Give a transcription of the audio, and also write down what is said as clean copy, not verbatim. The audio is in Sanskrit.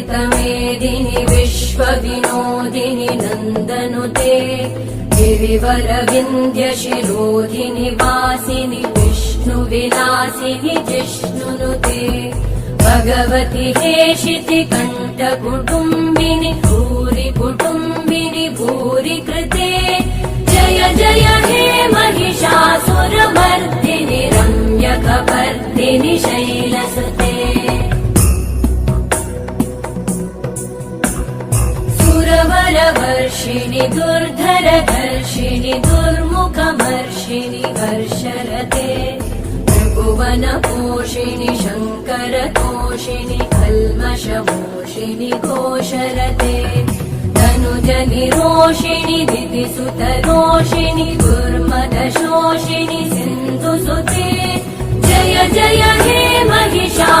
अमृतमेदिनि विश्वविनोदिनि नन्दनुते गिरिवरविन्द्यशिरोधिनि वासिनि विष्णुविलासिनि जिष्णुनुते भगवति हेशिति कण्ठकुटुम्बिनि भूरि कुटुम्बिनि भूरि कृते जय जय हे महिषासुरमर्दिनि रम्यकपर्दिनि शैलसुते सुरवरवर्षिणि दुर्धरधर्षिणि दुर्मुखमर्षिणि हर्षरते भुवनपोषिणि शङ्करतोषिणि कल्मषमोषिणि घोषरते तनुजनिरोषिणि दितिसुतरोषिणि दुर्मदशोषिणि सिन्धुसुते जय जय हे महिषा